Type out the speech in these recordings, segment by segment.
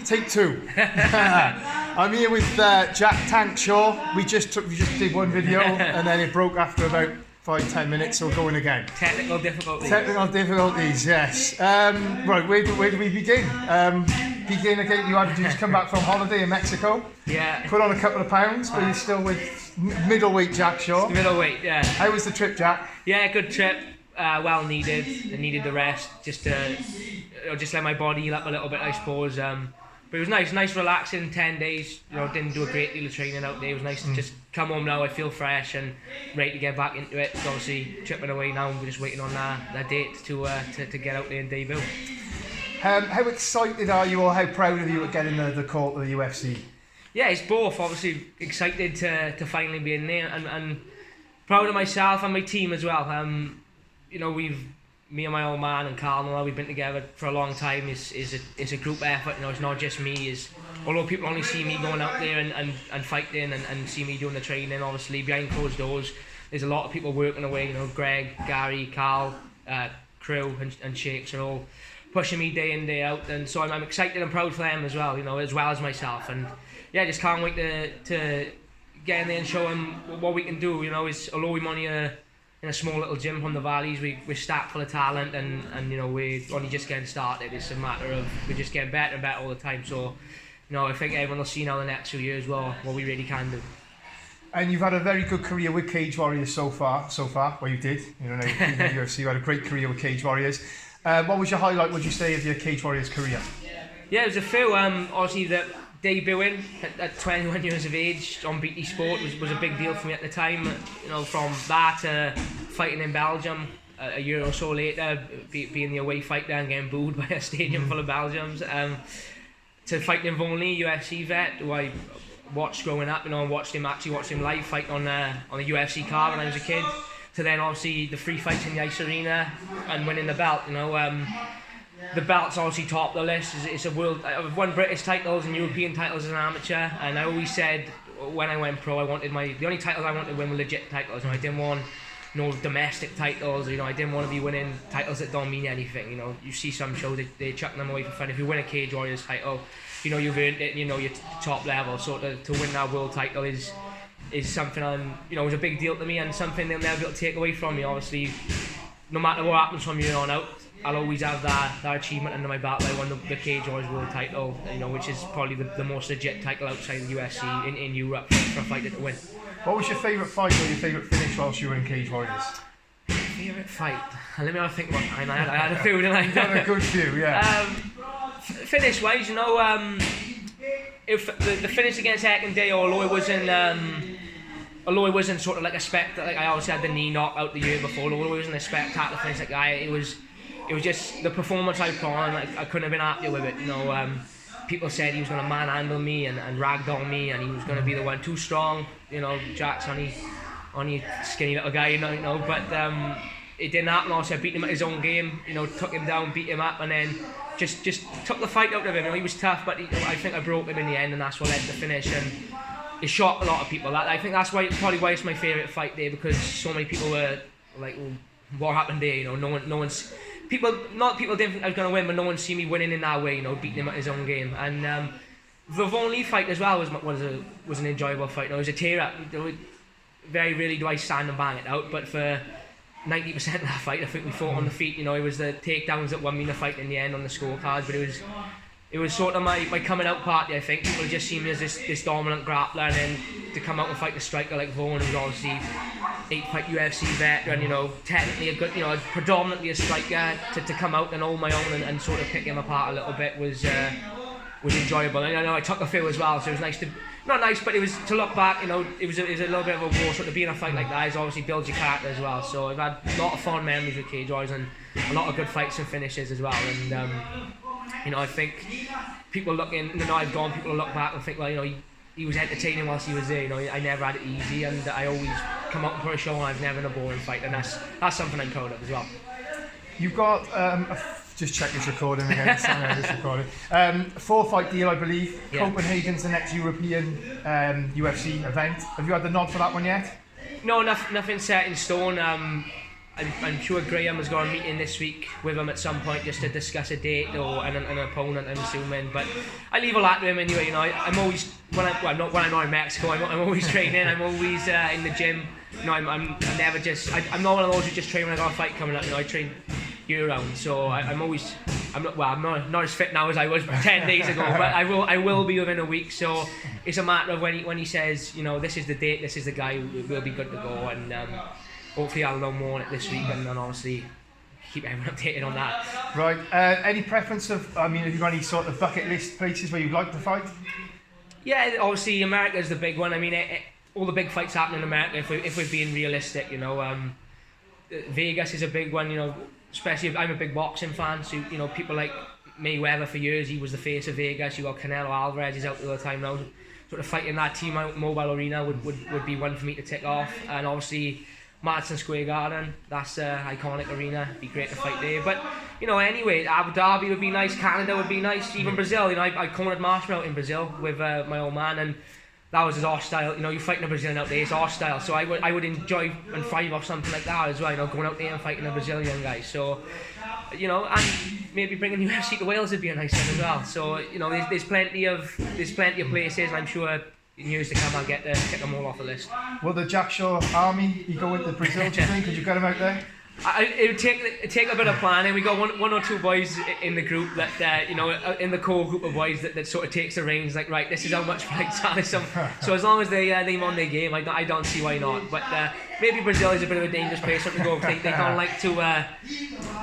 Take two. I'm here with Jack Shore. We just did one video and then it broke after about 5-10 minutes, so we're going again. Technical difficulties. Technical difficulties, yes. Right, where do we begin? Begin again. You just come back from holiday in Mexico. Yeah. Put on a couple of pounds, but you're still with middleweight Jack Shore. Middleweight, yeah. How was the trip, Jack? Yeah, good trip. Well needed. I needed the rest, just to just let my body heal up a little bit, I suppose. But it was nice relaxing 10 days. Didn't do a great deal of training out there. It was nice to just come home now. I feel fresh and ready to get back into it. So obviously tripping away now. We're just waiting on that date to get out there and debut. How excited are you, or how proud are you at getting the call to the UFC? Yeah, it's both. Obviously excited to finally be in there, and proud of myself and my team as well. Me and my old man and Carl, we've been together for a long time. It's a group effort. It's not just me. Although people only see me going out there and fighting and see me doing the training, obviously behind closed doors, there's a lot of people working away. Greg, Gary, Carl, crew and Shakes are all pushing me day in, day out, and so I'm excited and proud for them as well. As well as myself, and yeah, just can't wait to get in there and show them what we can do. Although we're only in a small little gym from the valleys, we're stacked full of talent, and we're only just getting started. It's a matter of we're just getting better and better all the time. So I think everyone will see now in the next few years what we really can do. And you've had a very good career with Cage Warriors so far. Well, you did. Now you've been in the UFC. You had a great career with Cage Warriors. What was your highlight, would you say, of your Cage Warriors career? Yeah, it was a few. Obviously, the debuting at 21 years of age on BT Sport was a big deal for me at the time. From that to fighting in Belgium a year or so later, being the away fighter and getting booed by a stadium full of Belgians, to fighting in Volney, UFC vet, who I watched growing up. Watched him live fight on the UFC card when I was a kid. To then obviously the free fights in the ice arena and winning the belt. The belt's obviously top of the list. It's a world. I've won British titles and European titles as an amateur, and I always said when I went pro, the only titles I wanted to win were legit titles. I didn't want no domestic titles. I didn't want to be winning titles that don't mean anything. You see some shows they chuck them away for fun. If you win a Cage Warriors title, you've earned it. You're top level. So to win that world title is something it was a big deal to me, and something they'll never be able to take away from me. Obviously, no matter what happens from here on out, I'll always have that achievement under my belt. I won the Cage Warriors world title, which is probably the most legit title outside the UFC in Europe for a fighter to win. What was your favourite fight or your favourite finish whilst you were in Cage Warriors? Favourite fight? Let me have a think one time. I had a few, didn't I? You had a good few, yeah. Finish wise, if the finish against Ekinde, although it wasn't sort of like a spectacle, like I obviously had the knee knock out the year before, although it wasn't a spectacular finish like that, it was just the performance I put on. I couldn't have been happier with it. People said he was going to manhandle me and ragdoll me, and he was going to be the one too strong. Jack's only skinny little guy, but it didn't happen. Obviously, I beat him at his own game. Took him down, beat him up, and then just took the fight out of him. He was tough, but I think I broke him in the end, and that's what led to the finish. And it shocked a lot of people. I think that's probably why it's my favourite fight there, because so many people were like, well, what happened there? No one's people didn't think I was going to win, but no one see me winning in that way. Beating him at his own game. And the Volney fight as well was an enjoyable fight. It was a tear up. Very rarely do I stand and bang it out, but for 90% of that fight, I think we fought on the feet. It was the takedowns that won me the fight in the end on the scorecards, but it was sort of my coming out party. I think people just see me as this dominant grappler, and then to come out and fight a striker like Vaughan, who's obviously 8-fight UFC veteran, technically a good, predominantly a striker, to come out and hold my own and sort of pick him apart a little bit was enjoyable. And I know I took a few as well, so it was nice not nice, but it was to look back. It was a little bit of a war. Sort of be in a fight like that is obviously builds your character as well. So I've had a lot of fond memories with Cage Warriors and a lot of good fights and finishes as well. And I think people looking, I've gone. People look back and think, well, he was entertaining whilst he was there. I never had it easy, and I always come out for a show and I've never had a boring fight, and that's something I'm proud of as well. You've got just check this recording again. This recording. 4-fight deal, I believe. Yeah. Copenhagen's the next European UFC event. Have you had the nod for that one yet? No, nothing set in stone. I'm sure Graham has got a meeting this week with him at some point just to discuss a date or an opponent, I'm assuming. But I leave all that to him anyway. You know, I'm always when I'm not in Mexico. I'm always training. I'm always in the gym. You know, I'm never just. I'm not one of those who just train when I got a fight coming up. You know, I train year round. So I'm not as fit now as I was 10 days ago. But I will be within a week. So it's a matter of when he says, you know, this is the date, this is the guy, we'll be good to go. And hopefully I'll know more on it this week, and then obviously keep everyone updated on that. Right. Any preference of, I mean, have you got any sort of bucket list places where you'd like to fight? Yeah, obviously America's the big one. I mean, all the big fights happen in America, if we're being realistic, you know. Vegas is a big one, you know, especially if I'm a big boxing fan, so, you know, people like Mayweather for years, he was the face of Vegas. You got Canelo Alvarez, he's out all the time now. Sort of fighting that T-Mobile Arena would be one for me to tick off. And obviously Madison Square Garden, that's an iconic arena. It'd be great to fight there. But, you know, anyway, Abu Dhabi would be nice, Canada would be nice, even Brazil. You know, I cornered Marshall out in Brazil with my old man, and that was as hostile. You know, you're fighting a Brazilian out there, it's hostile. So I would enjoy and thrive off something like that as well, you know, going out there and fighting a Brazilian guy. So, you know, and maybe bringing UFC to Wales would be a nice one as well. So, you know, there's plenty of places, and I'm sure in years to come I'll get them all off the list. Will the Jack Shore army, you go into Brazil, do you think? Could you get them out there? It would take a bit of planning. We got one or two boys in the group that you know, in the core group of boys that sort of takes the reins, like, right, this is how much fights are. So as long as they're on their game, I don't see why not. But maybe Brazil is a bit of a dangerous place to go. They don't like to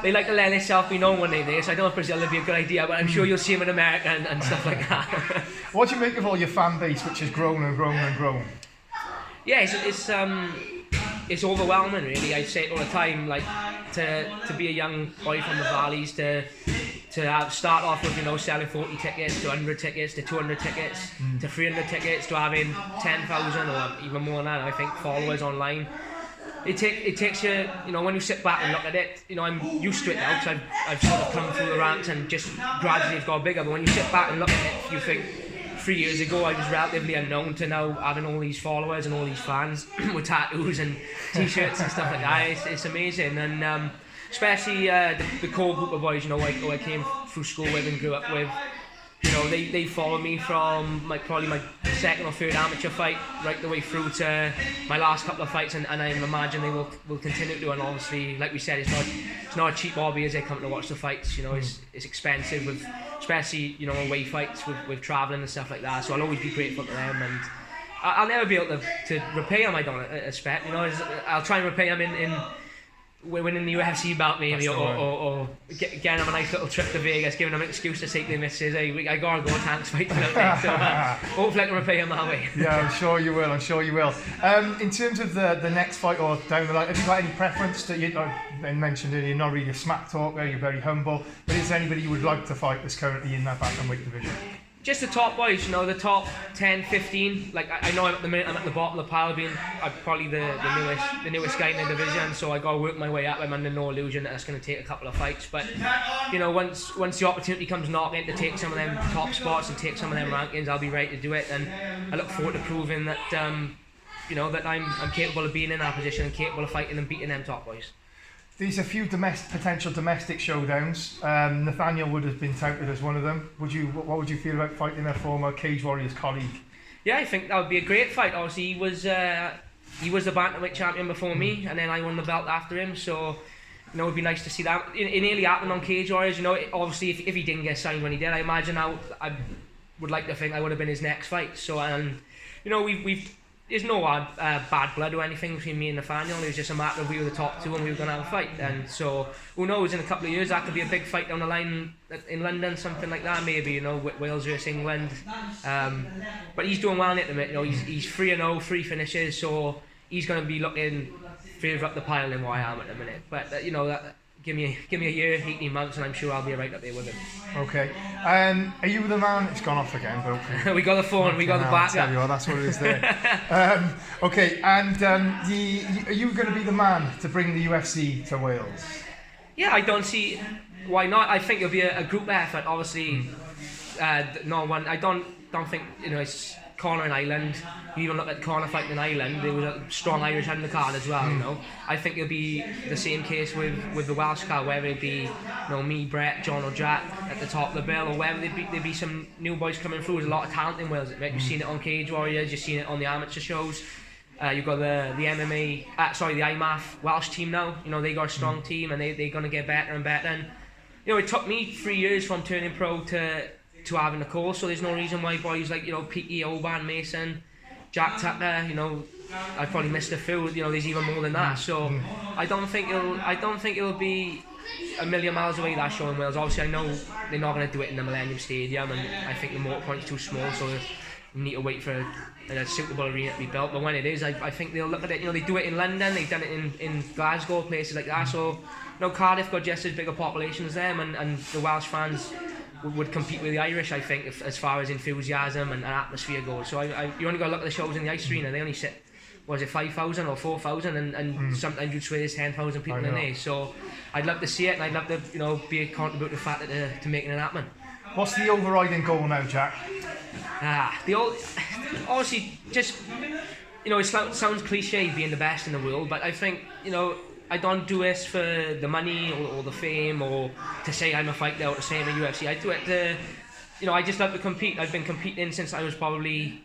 they like to let themselves be known when they're there. So I don't know if Brazil would be a good idea, but I'm sure you'll see them in America and stuff like that. What do you make of all your fan base, which has grown and grown and grown? Yeah, it's overwhelming, really. I say it all the time, like, to be a young boy from the valleys, to start off with, you know, selling 40 tickets to 100 tickets to 200 tickets to 300 tickets to having 10,000 or even more than that, I think, followers online. It takes you, you know, when you sit back and look at it, you know, I'm used to it now because I've sort of come through the ranks and just gradually have got bigger. But when you sit back and look at it, you think, 3 years ago I was relatively unknown to now having all these followers and all these fans with tattoos and t-shirts and stuff like that. It's amazing. And especially the core group of boys, you know, who I came through school with and grew up with. You know, they followed me from probably my second or third amateur fight right the way through to my last couple of fights, and I imagine they will continue to. And obviously, like we said, it's not a cheap hobby as they come to watch the fights. You know, it's expensive, with especially, you know, away fights with travelling and stuff like that. So I'll always be grateful to them, and I'll never be able to repay them, I don't expect. You know, I'll try and repay them in winning the UFC bout, maybe, or getting them a nice little trip to Vegas, giving them an excuse to take their missus. Hey, I gotta go, thanks, fighting out there. So hopefully I can repay them that way. Yeah, I'm sure you will. In terms of the next fight or down the line, have you got any preference? That you mentioned earlier, you're not really a smack talker, you're very humble, but is there anybody you would like to fight that's currently in that bantamweight division? Just the top boys, you know, the top 10, 15. Like, I know at the minute I'm at the bottom of the pile, being I'm probably the newest guy in the division, so I got to work my way up. I'm under no illusion that that's going to take a couple of fights. But, you know, once the opportunity comes knocking to take some of them top spots and take some of them rankings, I'll be ready to do it. And I look forward to proving that, you know, that I'm capable of being in that position and capable of fighting and beating them top boys. There's a few potential domestic showdowns. Nathaniel would have been touted as one of them. What would you feel about fighting a former Cage Warriors colleague? Yeah, I think that would be a great fight. Obviously, he was the bantamweight champion before me, and then I won the belt after him. So, you know, it'd be nice to see that. It nearly happened on Cage Warriors. You know, obviously, if he didn't get signed when he did, I imagine I would like to think I would have been his next fight. So, and you know, there's no bad blood or anything between me and Nathaniel. It was just a matter of we were the top two and we were going to have a fight. And so, who knows, in a couple of years that could be a big fight down the line in London, something like that, maybe, you know, Wales versus England. But he's doing well at the minute. You know, he's 3-0, 3 finishes, so he's going to be looking further up the pile than what I am at the minute. But you know, give me a year, 18 months, and I'm sure I'll be right up there with him. Okay. Are you the man? It's gone off again, but we got the phone, we got the backup. That's what it is there. Okay, and are you going to be the man to bring the UFC to Wales? Yeah, I don't see why not. I think it'll be a group effort. Obviously, no one. I don't think, you know, it's Conor in Ireland, you even look at Conor fighting in Ireland, there was a strong Irish undercard as well, you know. I think it'll be the same case with the Welsh card, whether it be, you know, me, Brett, John or Jack at the top of the bill, or whether there be some new boys coming through. There's a lot of talent in Wales. You've seen it on Cage Warriors, you've seen it on the amateur shows. You've got the MMA, the IMAF Welsh team now. You know, they got a strong team and they're going to get better and better. And, you know, it took me 3 years from turning pro to having a course, so there's no reason why boys like, you know, Peaky, Oban, Mason, Jack Tucker, you know, I probably missed a few, you know, there's even more than that. So I don't think it'll be a million miles away, that show in Wales. Obviously I know they're not going to do it in the Millennium Stadium, and I think the motor point's too small, so you need to wait for a suitable arena to be built. But when it is, I think they'll look at it. You know, they do it in London, they've done it in Glasgow, places like that. So, you know, Cardiff got just as big a population as them, and the Welsh fans would compete with the Irish, I think, as far as enthusiasm and atmosphere goes. So you only got to look at the shows in the ice arena. They only sit, was it 5,000 or 4,000, and sometimes you'd swear there's 10,000 people in there. So I'd love to see it, and I'd love to, you know, be a contributor factor to making it happen. What's the overriding goal now, Jack? Obviously, just, you know, it sounds cliche being the best in the world, but I think, you know, I don't do this for the money or the fame or to say I'm a fighter or to say I'm a UFC. I do it to, you know, I just love to compete. I've been competing since I was probably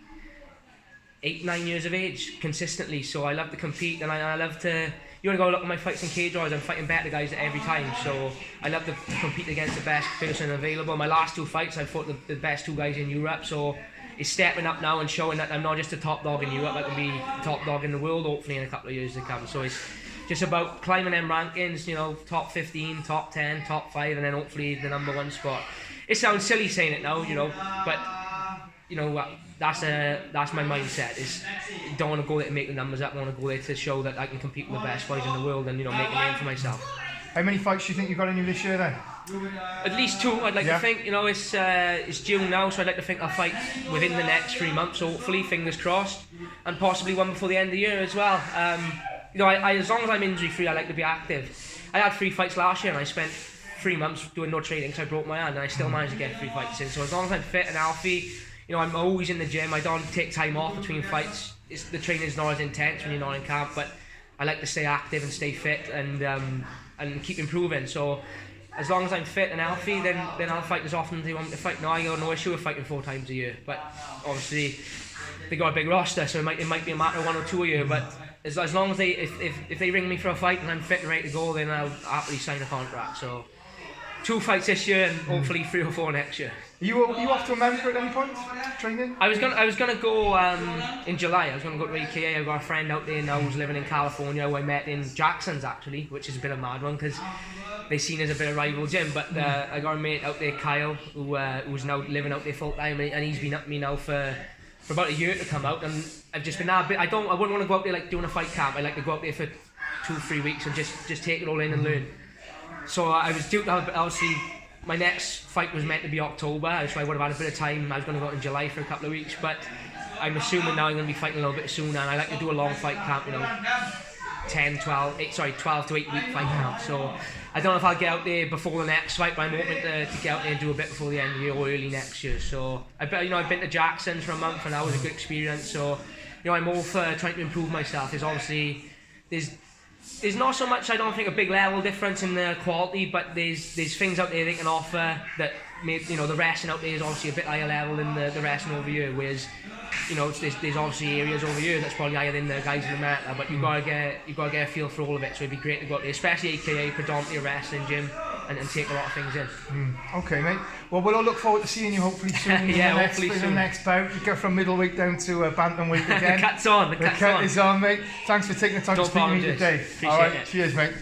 8-9 years of age consistently, so I love to compete, and I love to. You want to go look at my fights in Cage Warriors, I'm fighting better guys every time, so I love to compete against the best person available. My last 2 fights, I fought the best 2 guys in Europe, so it's stepping up now and showing that I'm not just a top dog in Europe, I can be top dog in the world hopefully in a couple of years to come. So it's just about climbing them rankings, you know, top 15, top 10, top 5, and then hopefully the #1 spot. It sounds silly saying it now, you know, but you know that's my mindset. Is don't want to go there to make the numbers up. I want to go there to show that I can compete with the best boys in the world and, you know, make a name for myself. How many fights do you think you've got in you this year then? At least 2, I'd like to think. You know, it's June now, so I'd like to think I'll fight within the next 3 months, hopefully, fingers crossed, and possibly one before the end of the year as well. You know, I as long as I'm injury free, I like to be active. I had 3 fights last year and I spent 3 months doing no training because I broke my hand, and I still managed to get 3 fights in. So as long as I'm fit and healthy, you know, I'm always in the gym. I don't take time off between fights. The training's not as intense when you're not in camp, but I like to stay active and stay fit and keep improving. So as long as I'm fit and healthy, then I'll fight as often as they want me to fight. No, I got no issue with fighting 4 times a year, but obviously they got a big roster, so it might be a matter of 1 or 2 a year. But as long as if they ring me for a fight and I'm fit and ready to go, then I'll happily sign a contract. So 2 fights this year and hopefully 3 or 4 next year. Are you off to America at any point? Training? I was gonna go in July. I was gonna go to AKA. I got a friend out there now who's living in California, who I met in Jackson's actually, which is a bit of a mad one because they seen as a bit of rival gym. But I got a mate out there, Kyle, who's now living out there full time, and he's been up with me now for about a year to come out, and I've just been there. I wouldn't want to go out there like doing a fight camp. I like to go out there for 2-3 weeks and just take it all in and learn. So I was due to obviously. My next fight was meant to be October, so I would have had a bit of time. I was going to go out in July for a couple of weeks, but I'm assuming now I'm going to be fighting a little bit sooner, and I like to do a long fight camp, you know, 12 to 8 week fight camp. So I don't know if I'll get out there before the next fight, but I'm hoping to get out there and do a bit before the end of the year or early next year. So I've been to Jackson's for a month, and that was a good experience. So, you know, I'm all for trying to improve myself. There's not so much, I don't think, a big level difference in the quality, but there's things out there they can offer that make, you know, the wrestling out there is obviously a bit higher level than the wrestling over here, whereas, you know, there's obviously areas over here that's probably higher than the guys in America, but you've got to get a feel for all of it, so it'd be great to go out there, especially AKA, predominantly a wrestling gym, and take a lot of things in. Okay, mate. Well, we'll all look forward to seeing you hopefully soon. The next bout. You go from middleweight down to bantamweight again. The cut is on, mate. Thanks for taking the time to speak to me today. Appreciate all right, it. cheers, mate.